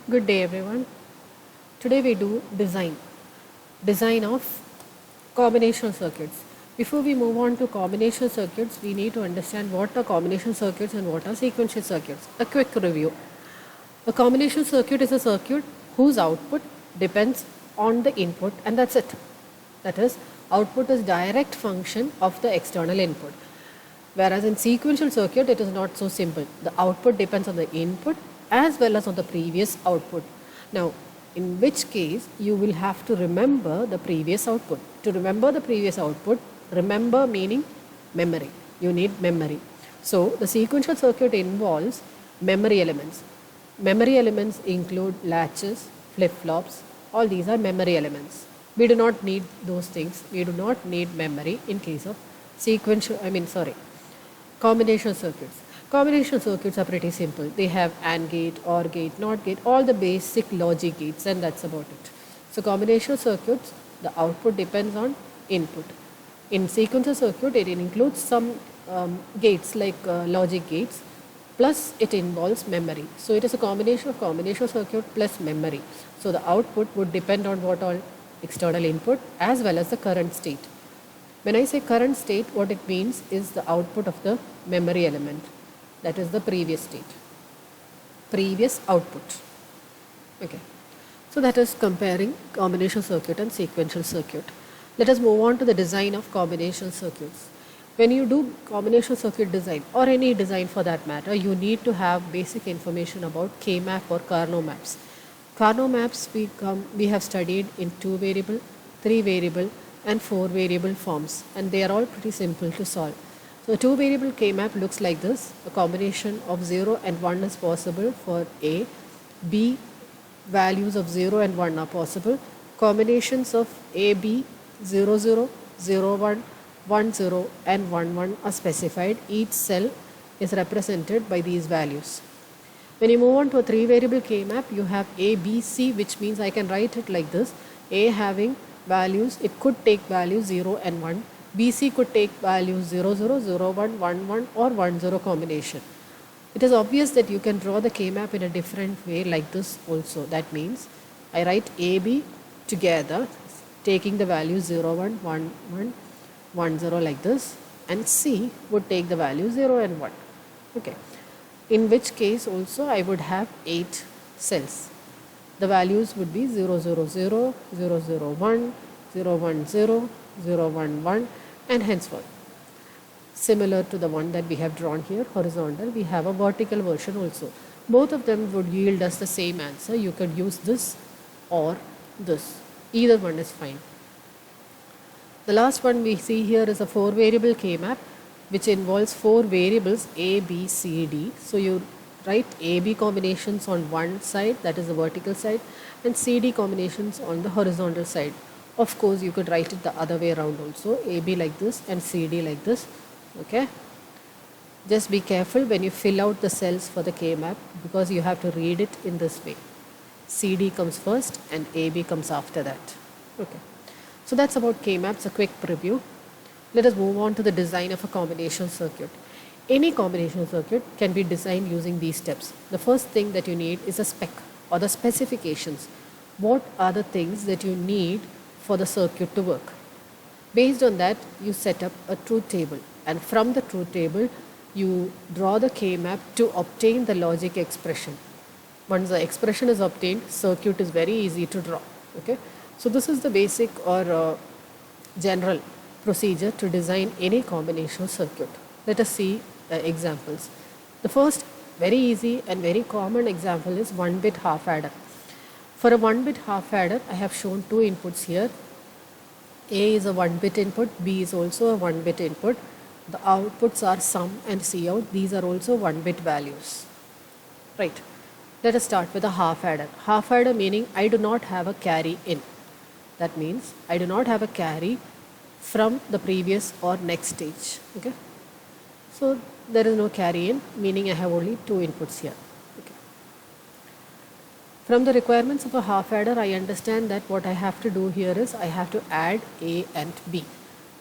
Good day everyone. Today we do design of combination circuits. Before we move on to combination circuits, we need to understand what are combination circuits and what are sequential circuits. A quick review. A combination circuit is a circuit whose output depends on the input and that's it. That is, output is direct function of the external input. Whereas in sequential circuit, it is not so simple. The output depends on the input as well as on the previous output. Now, in which case you will have to remember the previous output. To remember the previous output, remember meaning memory. You need memory. So, the sequential circuit involves memory elements. Memory elements include latches, flip-flops, all these are memory elements. We do not need those things. We do not need memory in case of combination circuits. Combination circuits are pretty simple. They have AND gate, OR gate, NOT gate, all the basic logic gates, and that's about it. So combination circuits, the output depends on input. In sequential circuit, it includes some gates like logic gates, plus it involves memory. So it is a combination of combination circuit plus memory. So the output would depend on what all external input as well as the current state. When I say current state, what it means is the output of the memory element. That is the previous state. Previous output. Okay. So that is comparing combination circuit and sequential circuit. Let us move on to the design of combination circuits. When you do combination circuit design or any design for that matter, you need to have basic information about K-map or Karnaugh maps. Karnaugh maps we have studied in 2 variable, 3 variable and 4 variable forms, and they are all pretty simple to solve. So a 2 variable K-map looks like this. A combination of 0 and 1 is possible for A. B, values of 0 and 1 are possible. Combinations of A, B, 0, 0, 0, 1, 1, 0 and 1, 1 are specified. Each cell is represented by these values. When you move on to a 3 variable K-map, you have A, B, C, which means I can write it like this. A having values, it could take values 0 and 1. BC could take values 0, 0, 0, 1, 1, 1 or 1, 0 combination. It is obvious that you can draw the K-map in a different way like this also. That means I write AB together taking the values 0, 1, 1, 1, 1, 0 like this, and C would take the value 0 and 1. Okay. In which case also I would have 8 cells. The values would be 0, 0, 0, 0, 0, 1, 0, 1, 0, 0, 1, 1 and henceforth. Similar to the one that we have drawn here, horizontal, we have a vertical version also. Both of them would yield us the same answer. You could use this or this. Either one is fine. The last one we see here is a 4 variable K-map which involves 4 variables A, B, C, D. So you write AB combinations on one side, that is the vertical side, and CD combinations on the horizontal side. Of course, you could write it the other way around also, AB like this and CD like this. Okay. Just be careful when you fill out the cells for the K-map because you have to read it in this way. CD comes first and AB comes after that. Okay. So that's about K-maps, a quick preview. Let us move on to the design of a combination circuit. Any combination circuit can be designed using these steps. The first thing that you need is a spec or the specifications. What are the things that you need for the circuit to work? Based on that, you set up a truth table, and from the truth table, you draw the K-map to obtain the logic expression. Once the expression is obtained, circuit is very easy to draw. Okay, so this is the basic or general procedure to design any combination circuit. Let us see examples. The first very easy and very common example is 1-bit half adder. For a 1-bit half adder, I have shown 2 inputs here. A is a 1-bit input, B is also a 1-bit input. The outputs are sum and cout. These are also 1-bit values. Right. Let us start with a half adder. Half adder meaning I do not have a carry in. That means I do not have a carry from the previous or next stage. Okay. So there is no carry in, meaning I have only 2 inputs here. Okay. From the requirements of a half adder, I understand that what I have to do here is I have to add A and B,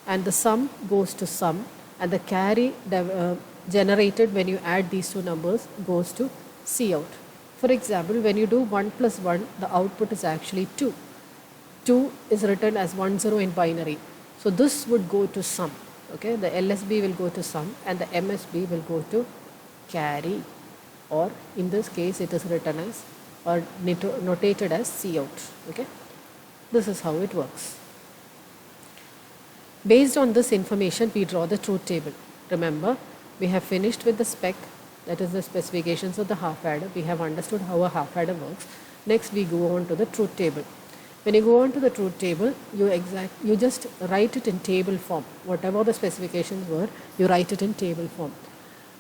and the sum goes to sum, and the carry generated when you add these two numbers goes to cout. For example, when you do 1 plus 1, the output is actually 2. 2 is written as 1 0 in binary. So this would go to sum. Okay, the LSB will go to sum and the MSB will go to carry, or in this case it is written as or notated as C out. Okay, this is how it works. Based on this information, we draw the truth table. Remember, we have finished with the spec, that is the specifications of the half adder. We have understood how a half adder works. Next, we go on to the truth table. When you go on to the truth table, you just write it in table form. Whatever the specifications were, you write it in table form.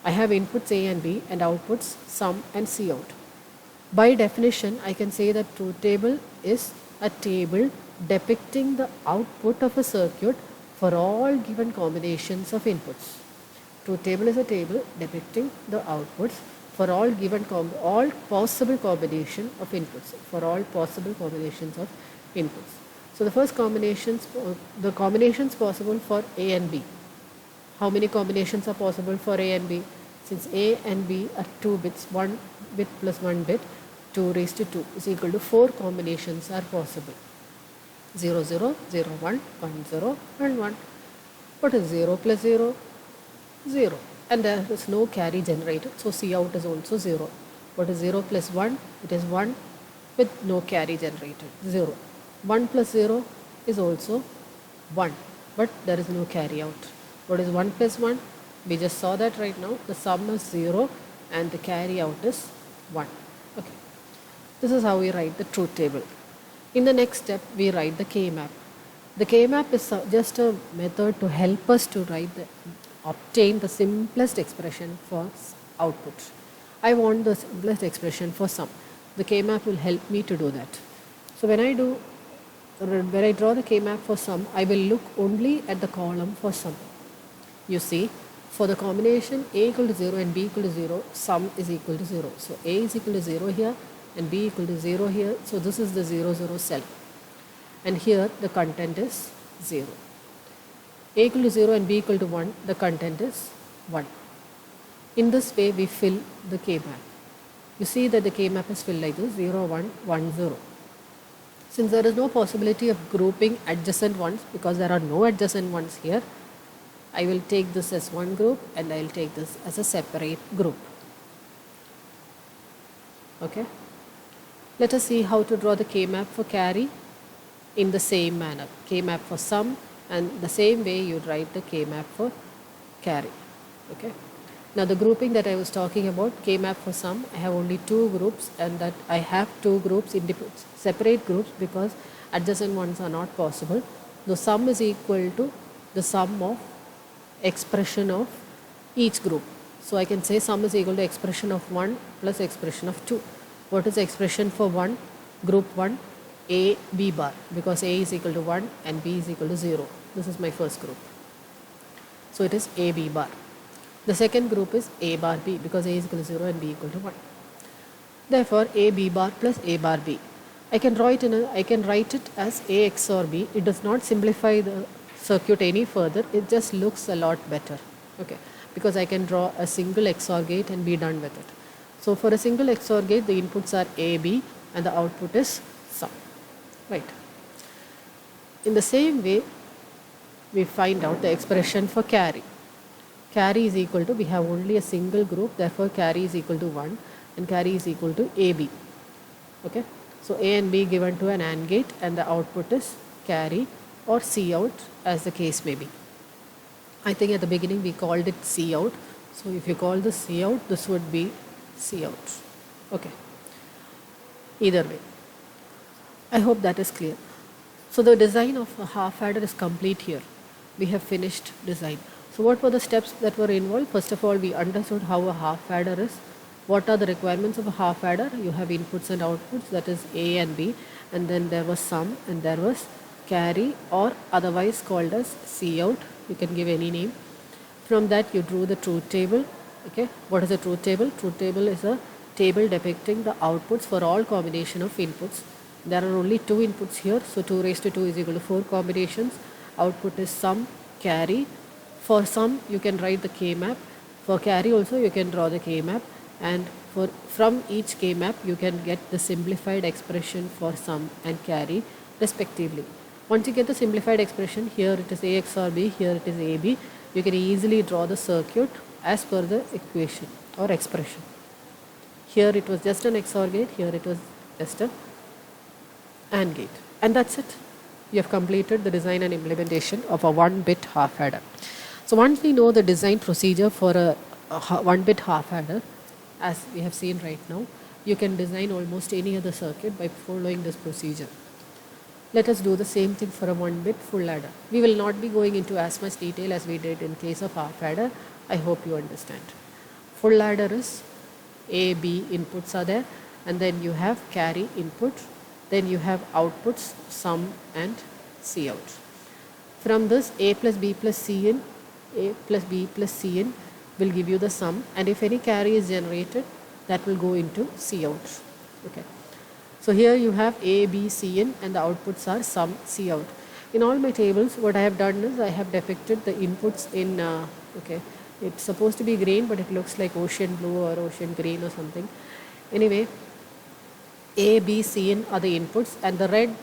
I have inputs A and B and outputs sum and C out. By definition, I can say that truth table is a table depicting the output of a circuit for all given combinations of inputs. Truth table is a table depicting the outputs for all given all possible combination of inputs, for all possible combinations of inputs. So the first combinations, the combinations possible for A and B. How many combinations are possible for A and B? Since A and B are 2 bits, 1 bit plus 1 bit, 2 raised to 2 is equal to 4 combinations are possible. 0, 0, 0, 1, 1, 0, and 1. What is 0 plus 0? 0. And there is no carry generated, so C out is also 0. What is 0 plus 1? It is 1 with no carry generated, 0. 1 plus 0 is also 1, but there is no carry out. What is 1 plus 1? We just saw that right now. The sum is 0 and the carry out is 1. Okay. This is how we write the truth table. In the next step, we write the K-map. The K-map is just a method to help us to obtain the simplest expression for output. I want the simplest expression for sum. The K-map will help me to do that. So when I draw the K-map for sum, I will look only at the column for sum. You see, for the combination A equal to 0 and B equal to 0, sum is equal to 0. So A is equal to 0 here and B equal to 0 here. So this is the 0, 0 cell. And here the content is 0. A equal to 0 and B equal to 1, the content is 1. In this way, we fill the K-map. You see that the K-map is filled like this, 0, 1, 1, 0. Since there is no possibility of grouping adjacent ones, because there are no adjacent ones here, I will take this as one group and I will take this as a separate group. Okay. Let us see how to draw the K-map for carry in the same manner. K-map for sum, and the same way you write the K-map for carry. Okay. Now the grouping that I was talking about, K-map for sum, I have only 2 groups, and that I have 2 groups, separate groups, because adjacent ones are not possible. The sum is equal to the sum of expression of each group. So I can say sum is equal to expression of 1 plus expression of 2. What is the expression for 1? Group 1, A, B bar, because A is equal to 1 and B is equal to 0. This is my first group. So it is A, B bar. The second group is A bar B, because A is equal to 0 and B equal to 1. Therefore, A B bar plus A bar B. I can write it as A XOR B. It does not simplify the circuit any further. It just looks a lot better. Okay, because I can draw a single XOR gate and be done with it. So for a single XOR gate, the inputs are A, B, and the output is sum. Right. In the same way, we find out the expression for carry. Carry is equal to, we have only a single group, therefore carry is equal to 1 and carry is equal to AB. Okay. So A and B given to an AND gate and the output is carry or C out, as the case may be. I think at the beginning we called it C out. So if you call this C out, this would be C out. Okay. Either way. I hope that is clear. So the design of a half adder is complete here. We have finished design. So what were the steps that were involved? First of all, we understood how a half adder is. What are the requirements of a half adder? You have inputs and outputs, that is A and B, and then there was sum and there was carry, or otherwise called as C out. You can give any name. From that you drew the truth table. Okay, what is a truth table? Truth table is a table depicting the outputs for all combination of inputs. There are only 2 inputs here, so 2 raised to 2 is equal to 4 combinations. Output is sum, carry. For sum, you can write the K-map. For carry also, you can draw the K-map. And from each K-map you can get the simplified expression for sum and carry respectively. Once you get the simplified expression, here it is A XOR B, here it is AB, you can easily draw the circuit as per the equation or expression. Here it was just an XOR gate, here it was just an AND gate, and that's it. You have completed the design and implementation of a 1-bit half adder. So once we know the design procedure for a 1-bit half adder, as we have seen right now, you can design almost any other circuit by following this procedure. Let us do the same thing for a 1-bit full adder. We will not be going into as much detail as we did in case of half adder. I hope you understand. Full adder is A, B inputs are there, and then you have carry input, then you have outputs sum and Cout. From this, A plus B plus Cin, A plus B plus Cin will give you the sum, and if any carry is generated, that will go into Cout. Okay. So here you have A, B, Cin, and the outputs are sum, Cout. In all my tables, what I have done is I have depicted the inputs in, okay, it's supposed to be green, but it looks like ocean blue or ocean green or something. Anyway, A, B, Cin are the inputs, and the red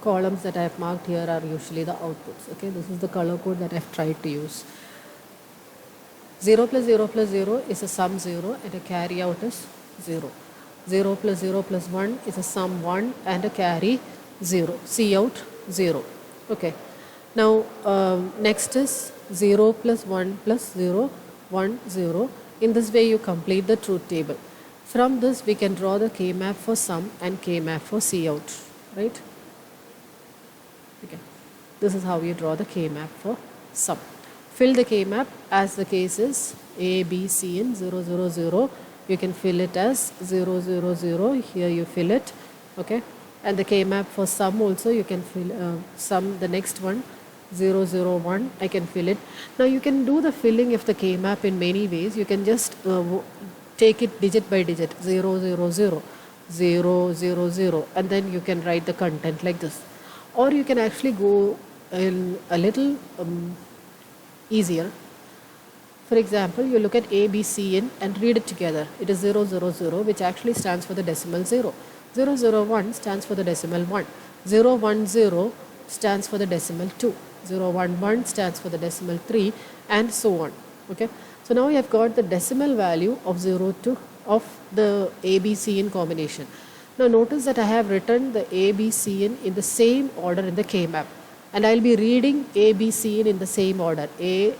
columns that I have marked here are usually the outputs. Okay, this is the color code that I have tried to use. 0 plus 0 plus 0 is a sum 0 and a carry out is 0. 0 plus 0 plus 1 is a sum 1 and a carry 0. Cout 0. Okay. Now next is 0 plus 1 plus 0, 1, 0. In this way you complete the truth table. From this we can draw the K-map for sum and K-map for Cout. Right? Okay. This is how you draw the K-map for sum. Fill the K-map as the case is A, B, Cin 0, 0, 0. You can fill it as 0, 0, 0. Here you fill it. Okay. And the K-map for sum also you can fill sum, the next one 0, 0, 1. I can fill it. Now you can do the filling of the K-map in many ways. You can just take it digit by digit 0, 0, 0, 0, 0, 0, and then you can write the content like this. Or you can actually go in a little easier. For example, you look at A, B, Cin and read it together. It is 0, 0, 0, which actually stands for the decimal 0. 0, 0, 1 stands for the decimal 1. 0, 1, 0 stands for the decimal 2. 0, 1, 1 stands for the decimal 3, and so on. Okay. So now you have got the decimal value of 0 to of the A, B, Cin combination. Now notice that I have written the A, B, Cin in the same order in the K-map. And I will be reading A, B, Cin in the same order. A,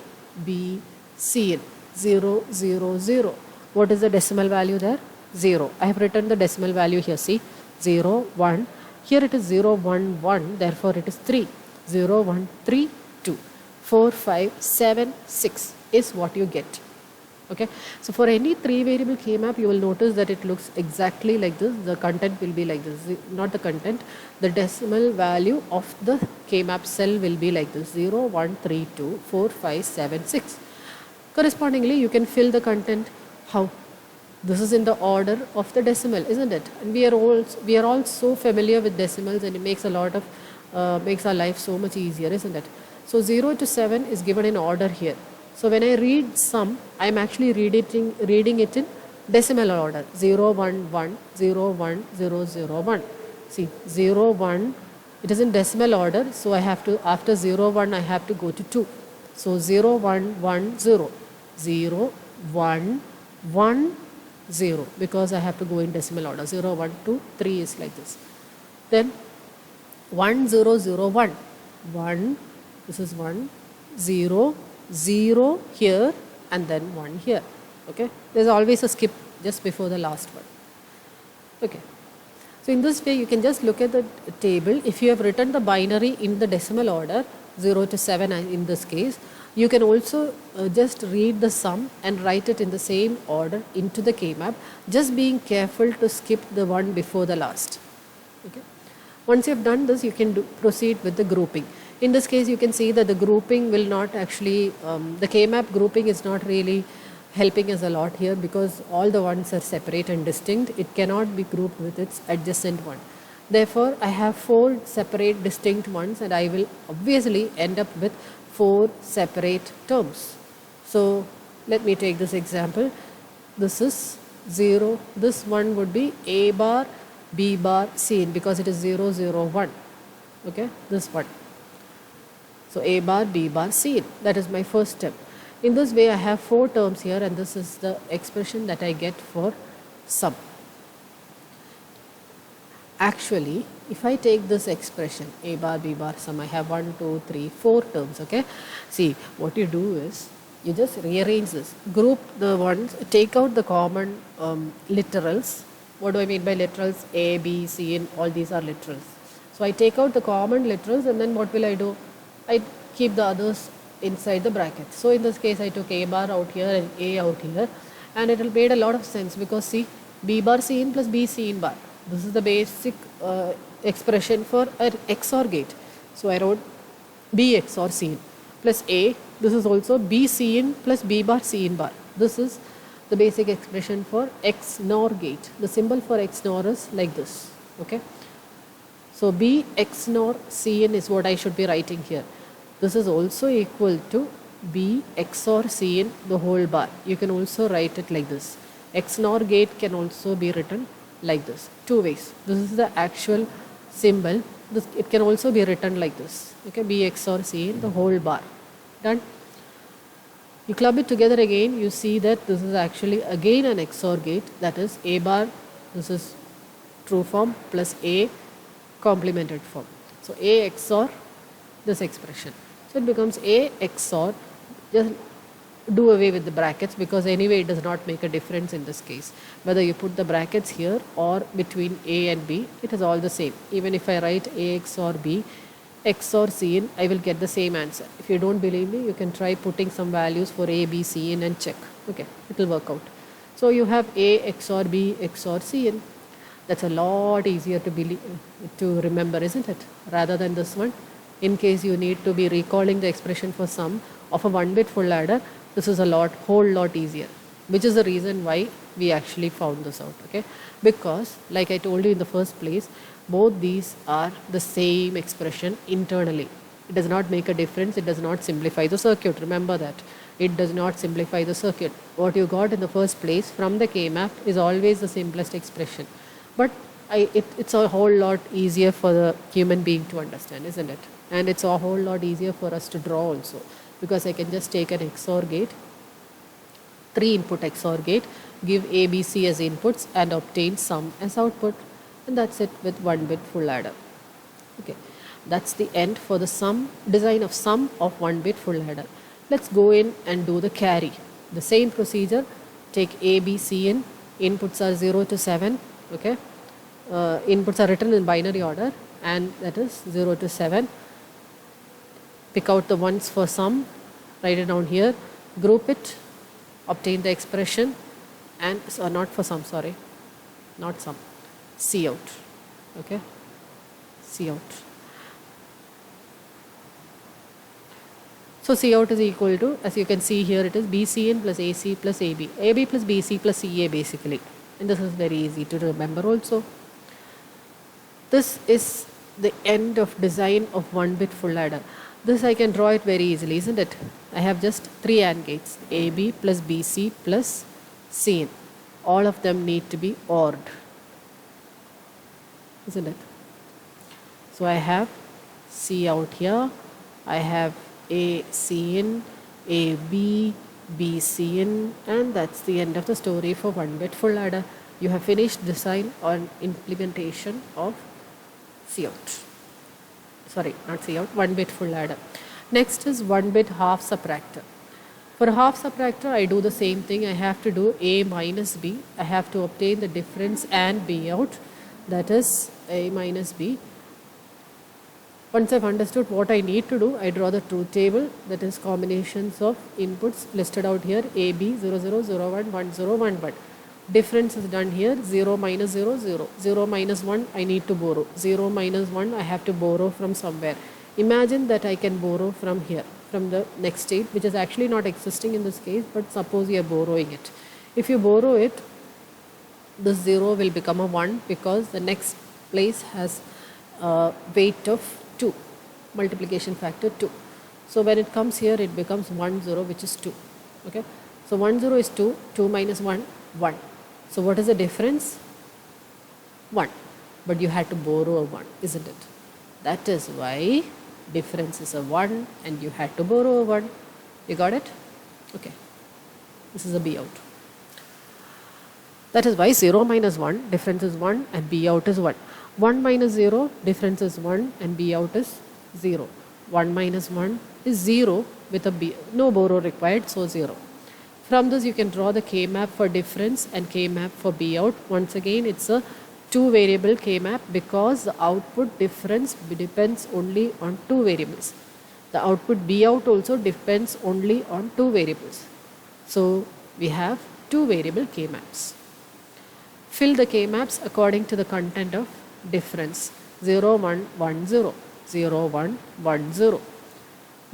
B, Cin 0, 0, 0. What is the decimal value there? 0. I have written the decimal value here. See, 0, 1. Here it is 0, 1, 1. Therefore it is 3. 0, 1, 3, 2. 4, 5, 7, 6 is what you get. Okay. So for any 3 variable K-map, you will notice that it looks exactly like this. The content will be like this. Not the content. The decimal value of the K-map cell will be like this. 0, 1, 3, 2, 4, 5, 7, 6. Correspondingly, you can fill the content. How? This is in the order of the decimal, isn't it? And we are all so familiar with decimals, and it makes a lot of makes our life so much easier, isn't it? So 0 to 7 is given in order here. So when I read sum, I am actually reading it in decimal order. 0, 1, 1, 0, 1, 0, 0, 1. See, 0, 1, it is in decimal order. So I have to, after 0, 1, I have to go to 2. So 0, 1, 1, 0. 0, 1, 1, 0. Because I have to go in decimal order. 0, 1, 2, 3 is like this. Then 1, 0, 0, 1. 1, this is 1, 0, 0 here, and then 1 here. Okay. There's always a skip just before the last one. Okay. So in this way, you can just look at the table. If you have written the binary in the decimal order, 0 to 7 in this case, you can also just read the sum and write it in the same order into the K-map, just being careful to skip the one before the last. Okay. Once you have done this, you can proceed with the grouping. In this case, you can see that the grouping will not actually, the K-map grouping is not really helping us a lot here, because all the ones are separate and distinct. It cannot be grouped with its adjacent one. Therefore, I have 4 separate distinct ones, and I will obviously end up with 4 separate terms. So let me take this example. This is 0. This one would be A bar, B bar, C in, because it is 0, 0, 1. Okay, this one. So A bar, B bar, C in. That is my first step. In this way, I have 4 terms here, and this is the expression that I get for sum. Actually, if I take this expression A bar, B bar, sum, I have 1, 2, 3, 4 terms. Okay, see, what you do is you just rearrange this, group the ones, take out the common literals. What do I mean by literals? A, B, C, and all these are literals. So I take out the common literals, and then what will I do? I keep the others inside the brackets. So in this case, I took A bar out here and A out here, and it will made a lot of sense, because see, B bar C in plus B C in bar. This is the basic expression for an XOR gate. So I wrote B XOR C in plus A. This is also B C in plus B bar C in bar. This is the basic expression for XNOR gate. The symbol for XNOR is like this. Okay. So B XNOR C in is what I should be writing here. This is also equal to B XOR C in the whole bar. You can also write it like this. XNOR gate can also be written like this. 2 ways. This is the actual symbol. It can also be written like this. Okay, B XOR C in the whole bar. Done. You club it together again, you see that this is actually again an XOR gate, that is A bar, this is true form, plus A complemented form. So A XOR this expression. So it becomes A XOR, just do away with the brackets, because anyway it does not make a difference in this case. Whether you put the brackets here or between A and B, it is all the same. Even if I write A XOR B, XOR C in, I will get the same answer. If you don't believe me, you can try putting some values for A, B, C in and check. Okay, it will work out. So you have A XOR B XOR C in. That's a lot easier to remember, isn't it? Rather than this one. In case you need to be recalling the expression for sum of a 1-bit full adder, this is a whole lot easier. Which is the reason why we actually found this out. Okay, because like I told you in the first place, both these are the same expression internally. It does not make a difference. It does not simplify the circuit. Remember that. It does not simplify the circuit. What you got in the first place from the K-map is always the simplest expression. But it's a whole lot easier for the human being to understand, isn't it? And it's a whole lot easier for us to draw also. Because I can just take an XOR gate, 3 input XOR gate, give A, B, C as inputs and obtain sum as output. And that's it with 1-bit full adder. Okay, that's the end for the design of sum of 1-bit full adder. Let's go in and do the carry. The same procedure, take A, B, C in, inputs are 0 to 7, okay. Inputs are written in binary order, and that is 0 to 7. Pick out the ones for sum, write it down here, group it, obtain the expression, and not for sum, sorry, not sum. C out. Okay, C out. So C out is equal to, as you can see here, it is BC in plus AC plus AB. AB plus BC plus CA basically. And this is very easy to remember also. This is the end of design of 1-bit full adder. This I can draw it very easily, isn't it? I have just 3 AND gates, AB plus BC plus C in. All of them need to be ORed, isn't it? So I have C out here, I have A C in, A B, B C in, and that's the end of the story for 1-bit full adder. You have finished design or implementation of C out. Sorry, not C out, 1-bit full adder. Next is 1-bit half subtractor. For a half subtractor, I do the same thing. I have to do A minus B. I have to obtain the difference and B out. That is A minus B. Once I've understood what I need to do, I draw the truth table. That is combinations of inputs listed out here. A, B, 0, 0, 0, 1, 1, 0, 1, 1. Difference is done here. 0 minus 0, 0. 0 minus 1, I need to borrow. 0 minus 1, I have to borrow from somewhere. Imagine that I can borrow from here, from the next state, which is actually not existing in this case, but suppose you are borrowing it. If you borrow it, this 0 will become a 1 because the next place has a weight of 2, multiplication factor 2. So when it comes here, it becomes 1, 0, which is 2. Okay. So 1, 0 is 2, 2 minus 1, 1. So what is the difference? 1. But you had to borrow a 1, isn't it? That is why difference is a 1 and you had to borrow a 1. You got it? Okay. This is a B out. That is why 0 minus 1, difference is 1 and B out is 1. 1 minus 0, difference is 1 and B out is 0. 1 minus 1 is 0 with a B, no borrow required, so 0. From this you can draw the K-map for difference and K-map for B out. Once again, it's a 2 variable K-map because the output difference depends only on 2 variables. The output B out also depends only on 2 variables. So we have 2 variable K-maps. Fill the K-maps according to the content of difference. 0, 1, 1, 0. 0, 1, 1, 0.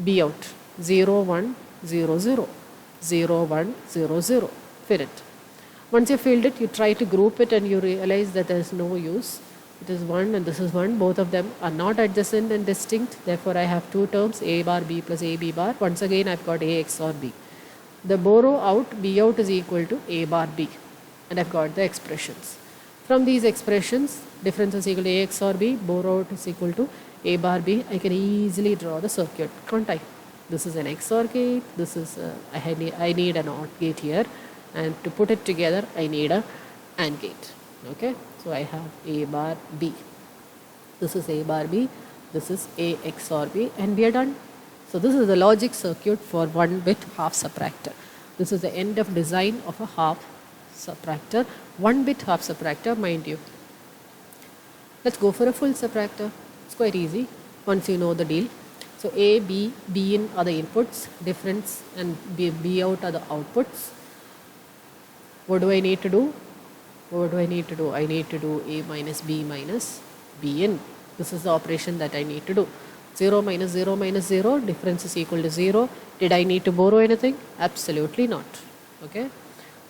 B out. 0, 1, 0, 0. 0, 1, 0, 0. Fill it. Once you filled it, you try to group it and you realize that there is no use. It is 1 and this is 1. Both of them are not adjacent and distinct. Therefore, I have 2 terms, A bar B plus A B bar. Once again, I've got A XOR B. The borrow out, B out is equal to A bar B. And I've got the expressions. From these expressions, difference is equal to A XOR B, borrow out is equal to A bar B. I can easily draw the circuit, can't I? This is an XOR gate, this is I need an OR gate here, and to put it together I need a AND gate. Okay, so I have A bar B. This is A bar B, this is A XOR B, and we are done. So this is the logic circuit for 1-bit half subtractor. This is the end of design of a half subtractor, 1-bit half subtractor, mind you. Let's go for a full subtractor. It's quite easy once you know the deal. So A, B, B in are the inputs, difference and B out are the outputs. What do I need to do? What do I need to do? I need to do A minus B in. This is the operation that I need to do. 0 minus 0 minus 0, difference is equal to 0. Did I need to borrow anything? Absolutely not. Okay.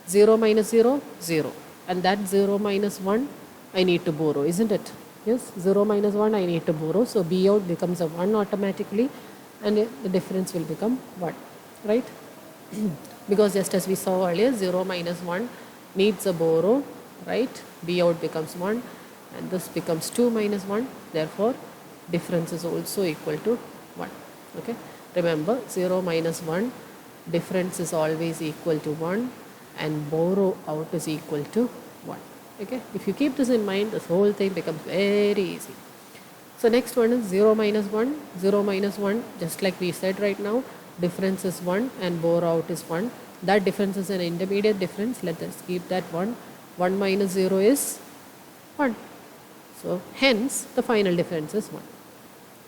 0 minus 0, 0. And that 0 minus 1, I need to borrow, isn't it? Yes, 0 minus 1, I need to borrow. So B out becomes a 1 automatically and the difference will become 1, right? Because just as we saw earlier, 0 minus 1 needs a borrow, right? B out becomes 1 and this becomes 2 minus 1. Therefore, difference is also equal to 1. Okay. Remember, 0 minus 1, difference is always equal to 1 and borrow out is equal to 1. Okay. If you keep this in mind, this whole thing becomes very easy. So next one is 0 minus 1. 0 minus 1, just like we said right now, difference is 1 and borrow out is 1. That difference is an intermediate difference. Let us keep that 1. 1 minus 0 is 1. So hence the final difference is 1.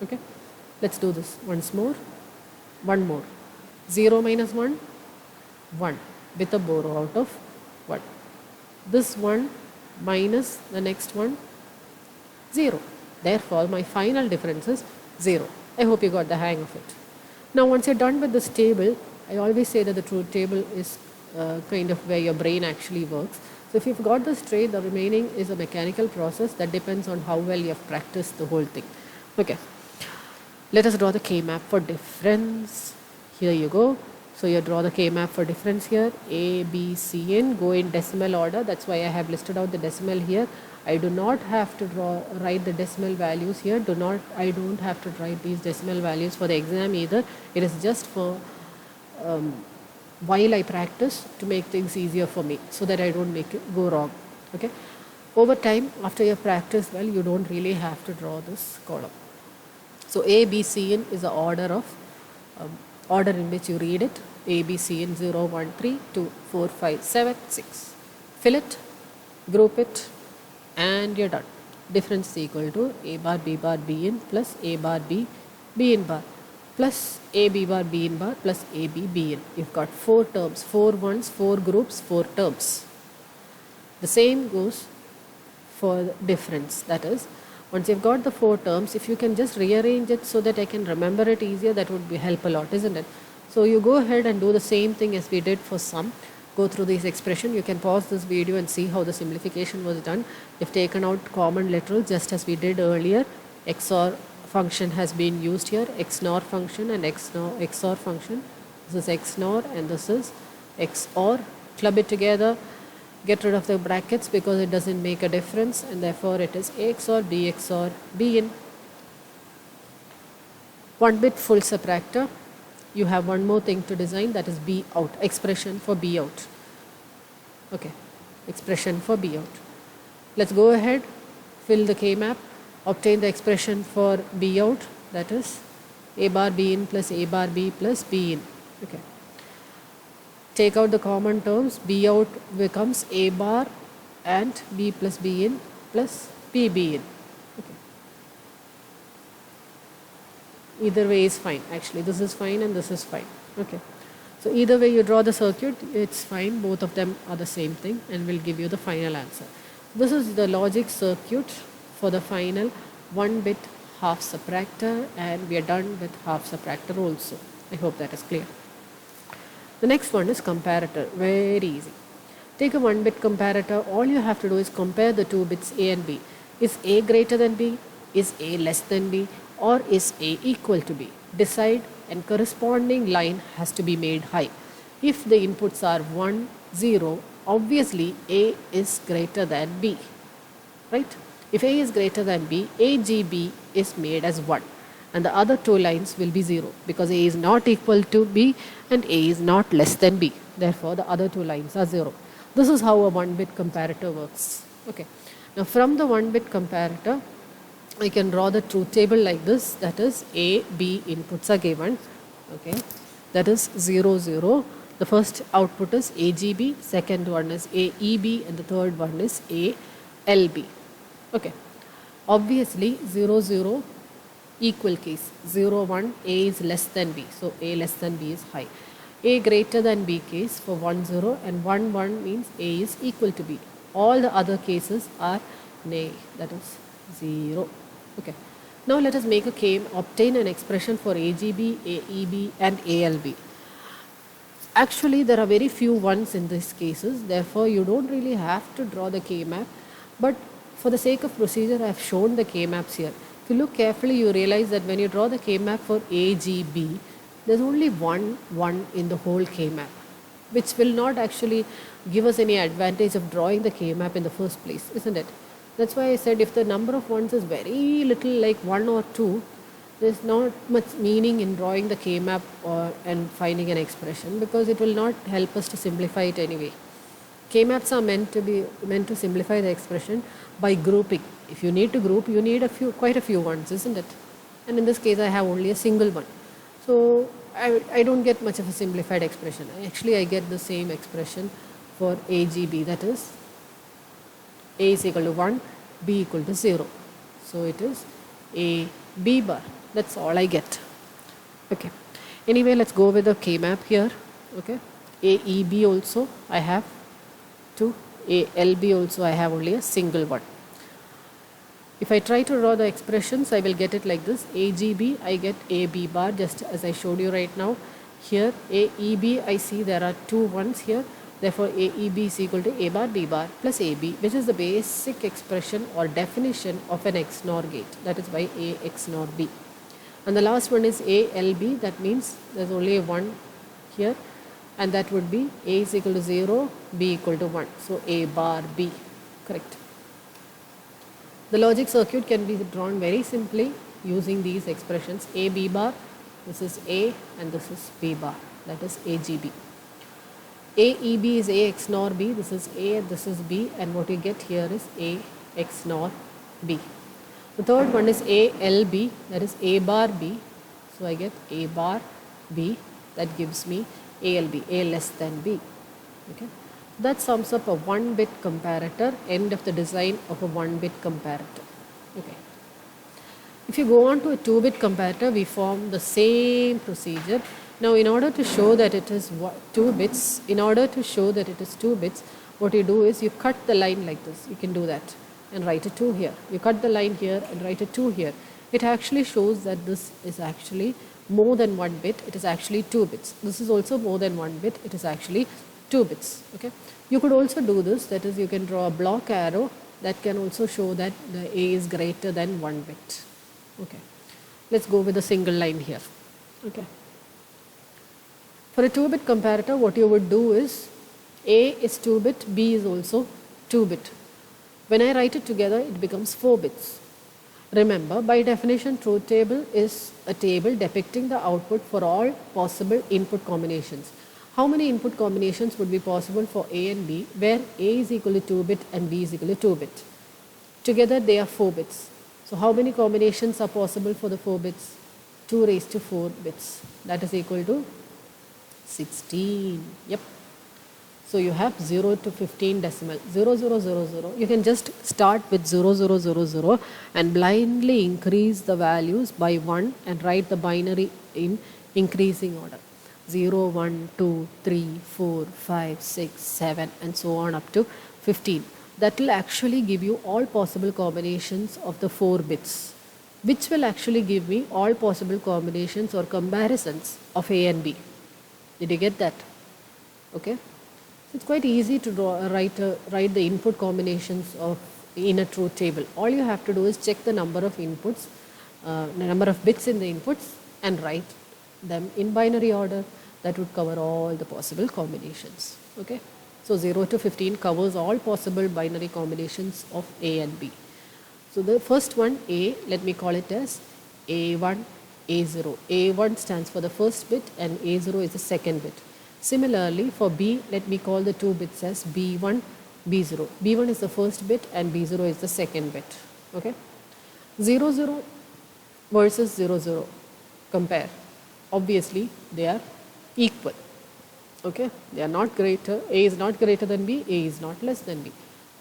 Okay. Let's do this once more. One more. 0 minus 1, 1 with a borrow out of 1. This one minus the next one, 0. Therefore, my final difference is 0. I hope you got the hang of it. Now, once you're done with this table, I always say that the truth table is kind of where your brain actually works. So if you've got this straight, the remaining is a mechanical process that depends on how well you have practiced the whole thing. Okay. Let us draw the K-map for difference. Here you go. So you draw the K-map for difference here. A, B, C in. Go in decimal order. That's why I have listed out the decimal here. I do not have to write the decimal values here. I don't have to write these decimal values for the exam either. It is just for while I practice to make things easier for me so that I don't make it go wrong. Okay. Over time, after you practice well, you don't really have to draw this column. So A, B, C in is the order of order in which you read it. A, B, C in 0, 1, 3, 2, 4, 5, 7, 6. Fill it, group it, and you're done. Difference is equal to A bar B in plus A bar B in bar plus A B bar B in bar plus A B in. You've got 4 terms, 4 ones, 4 groups, 4 terms. The same goes for difference. That is, once you've got the 4 terms, if you can just rearrange it so that I can remember it easier, that would help a lot, isn't it? So you go ahead and do the same thing as we did for sum. Go through this expression. You can pause this video and see how the simplification was done. We've taken out common literal just as we did earlier. XOR function has been used here. XNOR function and XOR function. This is XNOR and this is XOR. Club it together Get rid of the brackets because it doesn't make a difference, and therefore it is A XOR B XOR B in. 1 bit full subtractor. You have one more thing to design, that is B out, expression for B out. Okay, expression for B out. Let's go ahead, fill the K-map, obtain the expression for B out, that is A bar B in plus A bar B plus B in. Okay. Take out the common terms, B out becomes A bar and B plus B in plus PB in. Okay. Either way is fine. Actually, this is fine and this is fine. Okay. So either way you draw the circuit, it's fine. Both of them are the same thing and will give you the final answer. This is the logic circuit for the final 1 bit half subtractor, and we are done with half subtractor also. I hope that is clear. The next one is comparator. Very easy. Take a 1 bit comparator. All you have to do is compare the 2 bits A and B. Is A greater than B? Is A less than B? Or is A equal to B? Decide, and corresponding line has to be made high. If the inputs are 1, 0, obviously A is greater than B, right? If A is greater than B, AGB is made as 1 and the other two lines will be 0 because A is not equal to B and A is not less than B. Therefore, the other two lines are 0. This is how a 1 bit comparator works. Okay. Now, from the 1 bit comparator, I can draw the truth table like this, that is A, B inputs are given, okay, that is 0, 0. The first output is AGB, second one is AEB, and the third one is ALB. Okay. Obviously, 0, 0 equal case, 0, 1, A is less than B, so A less than B is high. A greater than B case for 1, 0, and 1, 1 means A is equal to B. All the other cases are nay, that is 0. Okay. Now let us make obtain an expression for AGB, AEB and ALB. Actually, there are very few ones in these cases, therefore you don't really have to draw the K-map, but for the sake of procedure I have shown the K-maps here. If you look carefully, you realize that when you draw the K-map for AGB, there's only one in the whole K-map, which will not actually give us any advantage of drawing the K-map in the first place, isn't it? That's why I said if the number of ones is very little, like 1 or 2, there's not much meaning in drawing the K-map and finding an expression, because it will not help us to simplify it anyway. K-maps are meant to simplify the expression by grouping. If you need to group, you need quite a few ones, isn't it? And in this case, I have only a single one. So I don't get much of a simplified expression. Actually, I get the same expression for AGB, that is A is equal to 1, B equal to 0. So it is A, B bar. That's all I get. Okay. Anyway, let's go with the K-map here. Okay. AEB also I have 2. ALB also I have only a single one. If I try to draw the expressions, I will get it like this. AGB, I get AB bar, just as I showed you right now. Here, AEB, I see there are 2 ones here. Therefore, AEB is equal to A bar B bar plus AB, which is the basic expression or definition of an XNOR gate. That is by A XNOR B. And the last one is ALB. That means there's only one here. And that would be A is equal to 0, B equal to 1. So, A bar B. Correct. The logic circuit can be drawn very simply using these expressions. A B bar, this is A and this is B bar, that is AGB. AEB is A XNOR B, this is A and this is B, and what you get here is A XNOR B. The third one is ALB, that is A bar B. So I get A bar B, that gives me ALB, A less than B. Okay. That sums up a 1-bit comparator, end of the design of a 1-bit comparator. Okay. If you go on to a 2-bit comparator, we form the same procedure. Now, in order to show that it is 2 bits, what you do is you cut the line like this. You can do that and write a 2 here. You cut the line here and write a 2 here. It actually shows that this is actually more than 1 bit. It is actually 2 bits. This is also more than 1 bit. It is actually 2 bits. Okay. You could also do this, that is, you can draw a block arrow that can also show that the A is greater than 1 bit. Okay. Let's go with a single line here. Okay. For a 2-bit comparator, what you would do is A is 2 bit, B is also 2 bit. When I write it together, it becomes 4 bits. Remember, by definition, truth table is a table depicting the output for all possible input combinations. How many input combinations would be possible for A and B, where A is equal to 2 bit and B is equal to 2 bit? Together they are 4 bits. So how many combinations are possible for the 4 bits? 2 raised to 4 bits. That is equal to 16. Yep. So you have 0 to 15 decimal, 0000. You can just start with 0000 and blindly increase the values by 1 and write the binary in increasing order. 0, 1, 2, 3, 4, 5, 6, 7 and so on up to 15. That will actually give you all possible combinations of the 4 bits, which will actually give me all possible combinations or comparisons of A and B. Did you get that? Okay. So it's quite easy to write the input combinations in a truth table. All you have to do is check the number of inputs, the number of bits in the inputs, and write them in binary order. That would cover all the possible combinations. Okay. So 0 to 15 covers all possible binary combinations of A and B. So the first one, A, let me call it as A1, A0. A1 stands for the first bit and A0 is the second bit. Similarly, for B, let me call the two bits as B1, B0. B1 is the first bit and B0 is the second bit. Okay. 0, 0 versus 0, 0. Compare. Obviously, they are equal. Okay. They are not greater. A is not greater than B. A is not less than B.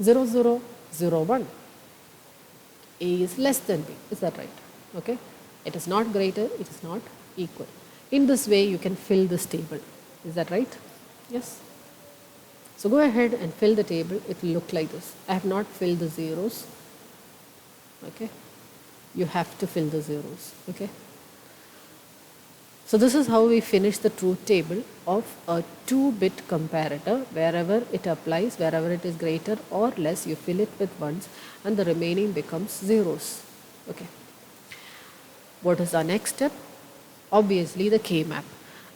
0, 0, 0, 1. A is less than B. Is that right? Okay. It is not greater. It is not equal. In this way, you can fill this table. Is that right? Yes. So go ahead and fill the table. It will look like this. I have not filled the zeros. Okay. You have to fill the zeros. Okay. So this is how we finish the truth table of a 2-bit comparator. Wherever it applies, wherever it is greater or less, you fill it with ones and the remaining becomes zeros. Okay. What is our next step? Obviously the K-map.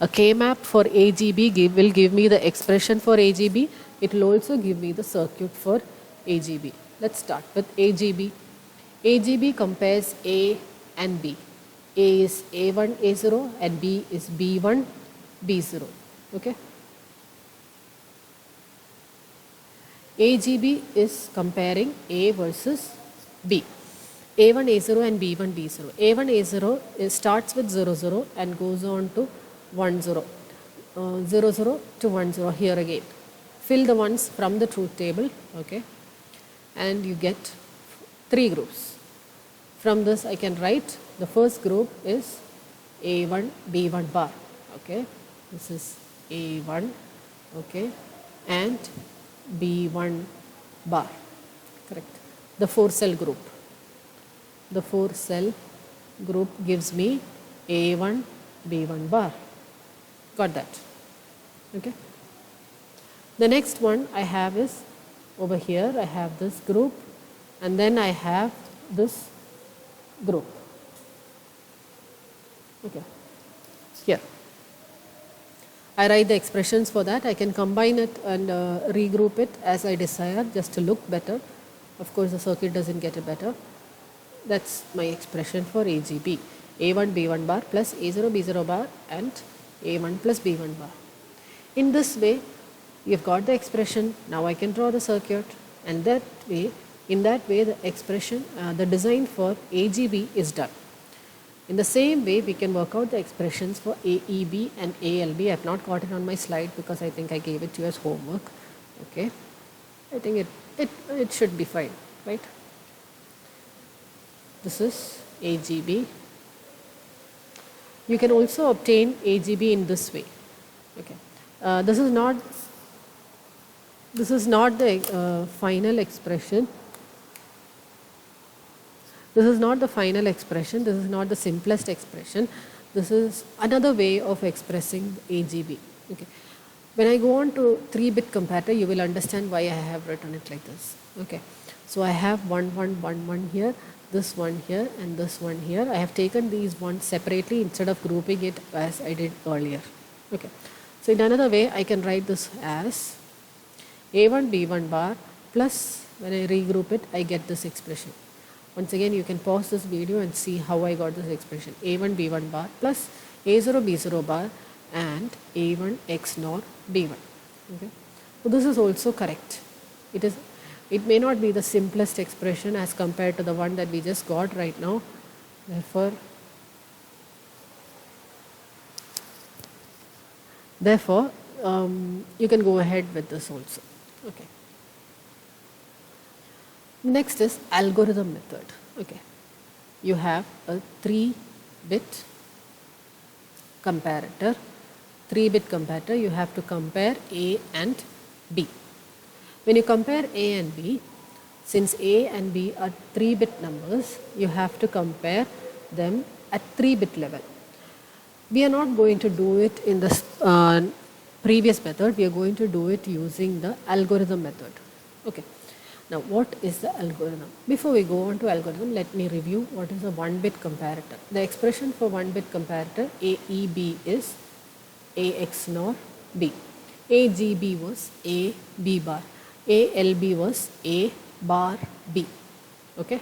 A K-map for AGB will give me the expression for AGB. It will also give me the circuit for AGB. Let's start with AGB. AGB compares A and B. A is A1, A0 and B is B1, B0. Okay. AGB is comparing A versus B. A1, A0 and B1, B0. A1, A0 starts with 0, 0 and goes on to 1, 0. 0, 0 to 1, 0 here again. Fill the ones from the truth table, okay, and you get 3 groups. From this I can write the first group is A1, B1 bar, okay. This is A1, okay, and B1 bar, correct. The 4-cell group. The 4-cell group gives me A1, B1 bar. Got that? Okay. The next one I have is over here. I have this group and then I have this group. Okay. Here. I write the expressions for that. I can combine it and regroup it as I desire just to look better. Of course, the circuit doesn't get it better. That's my expression for AGB. A1 B1 bar plus A0 B0 bar and A1 plus B1 bar. In this way, you've got the expression. Now I can draw the circuit, and in that way, the expression, the design for AGB is done. In the same way, we can work out the expressions for AEB and ALB. I have not got it on my slide because I think I gave it to you as homework. Okay, I think it should be fine, right? This is AGB. You can also obtain AGB in this way. Okay, this is not the final expression. This is not the final expression. This is not the simplest expression. This is another way of expressing AGB. Okay. When I go on to 3-bit comparator, you will understand why I have written it like this. Okay. So I have 1, 1, 1, 1 here, this one here, and this one here. I have taken these ones separately instead of grouping it as I did earlier. Okay. So in another way, I can write this as A1 B1 bar plus when I regroup it, I get this expression. Once again, you can pause this video and see how I got this expression. A1 B1 bar plus A0 B0 bar and A1 X nor B1. Okay. So this is also correct. It may not be the simplest expression as compared to the one that we just got right now. Therefore, you can go ahead with this also. Okay. Next is algorithm method. Okay. You have a 3-bit comparator. 3-bit comparator, you have to compare A and B. When you compare A and B, since A and B are 3-bit numbers, you have to compare them at 3-bit level. We are not going to do it in the previous method. We are going to do it using the algorithm method. Okay. Now, what is the algorithm? Before we go on to algorithm, let me review what is a 1-bit comparator. The expression for 1-bit comparator AEB is AX nor B. AGB was A B bar. ALB was A bar B. Okay.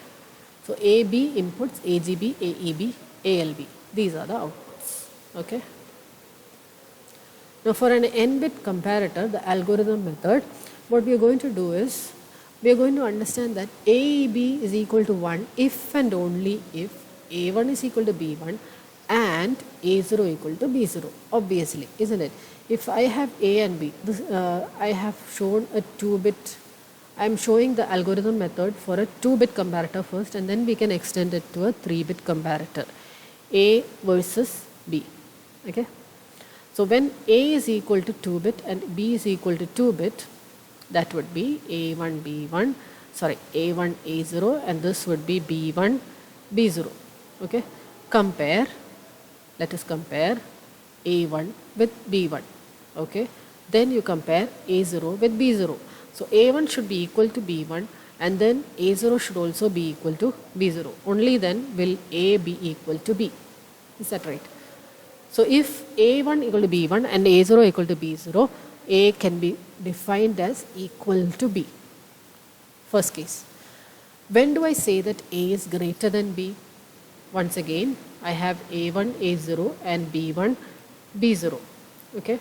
So AB inputs AGB, AEB, ALB. These are the outputs. Okay. Now for an n-bit comparator, the algorithm method, what we are going to do is, we are going to understand that AEB is equal to 1 if and only if A1 is equal to B1 and A0 equal to B0, obviously, isn't it? If I have A and B, I have shown a 2-bit, I am showing the algorithm method for a 2-bit comparator first, and then we can extend it to a 3-bit comparator, A versus B. Okay. So when A is equal to 2-bit and B is equal to 2-bit, that would be A1 B1, sorry, A1 A0, and this would be B1 B0. Okay. Compare, let us compare A1 with B1. Okay. Then you compare A0 with B0. So A1 should be equal to B1 and then A0 should also be equal to B0. Only then will A be equal to B. Is that right? So if A1 equal to B1 and A0 equal to B0, A can be defined as equal to B. First case. When do I say that A is greater than B? Once again, I have A1 A0 and B1 B0. Okay.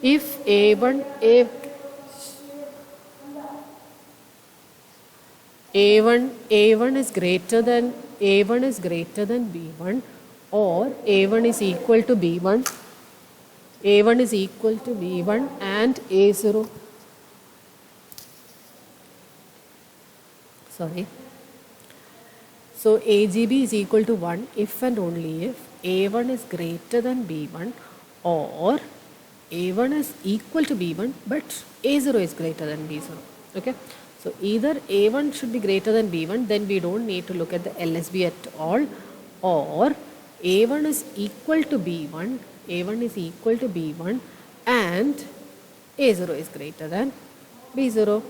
If A1 is greater than B1 or A1 is equal to B1, A1 is equal to B1 and A0, sorry. So AGB is equal to 1 if and only if A1 is greater than B1 or A1 is equal to B1 but A0 is greater than B0. Okay. So either A1 should be greater than B1, then we don't need to look at the LSB at all, or A1 is equal to B1, A1 is equal to B1 and A0 is greater than B0.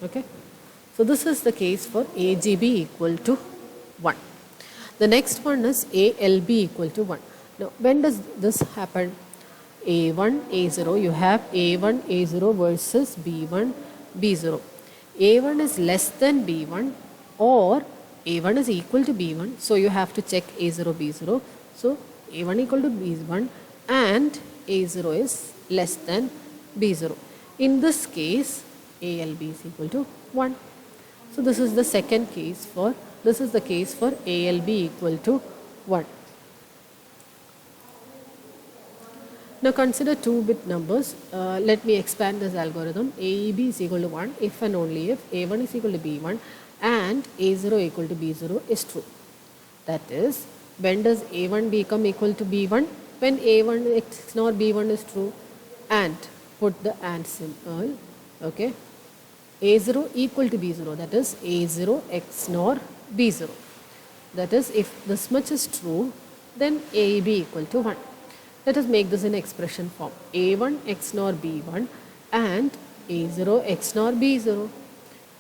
Okay. So this is the case for AGB equal to 1. The next one is ALB equal to 1. Now when does this happen? A1 A0, you have A1 A0 versus B1 B0. A1 is less than B1 or A1 is equal to B1, so you have to check A0 B0. So A1 equal to B1 and A0 is less than B0. In this case, ALB is equal to 1. So this is the second case for, this is the case for ALB equal to 1. Now consider 2-bit numbers. Let me expand this algorithm. AEB is equal to 1 if and only if A1 is equal to B1 and A0 equal to B0 is true. That is, when does A1 become equal to B1? When A1 X nor B1 is true, and put the AND symbol. Okay. A0 equal to B0, that is A0 X nor B0. That is, if this much is true, then AEB equal to 1. Let us make this in expression form. A1 X nor B1 and A0 X nor B0.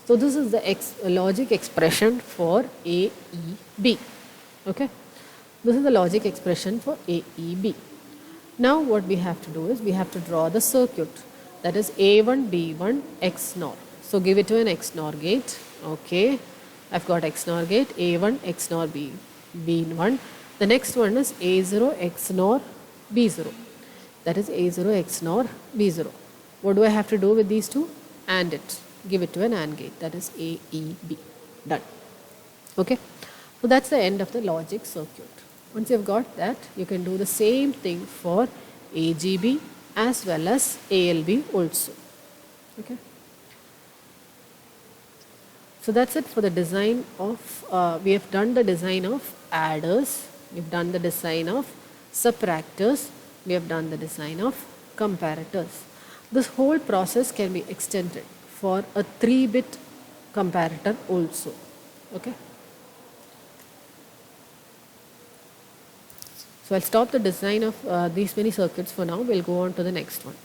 So this is the logic expression for AEB. Okay. This is the logic expression for AEB. Now what we have to do is we have to draw the circuit. that is A1 B1 XNOR. So give it to an XNOR gate. Okay, I've got XNOR gate A1 XNOR B1. The next one is A0 XNOR B0. That is A0 XNOR B0. What do I have to do with these two? AND it. Give it to an AND gate. That is AEB. Done. Okay. So that's the end of the logic circuit. Once you've got that, you can do the same thing for AGB as well as ALB also. Okay. So that's it for the design of, we have done the design of adders, we've done the design of subtractors, we have done the design of comparators. This whole process can be extended for a 3-bit comparator also. Okay. So I'll stop the design of these many circuits for now. We'll go on to the next one.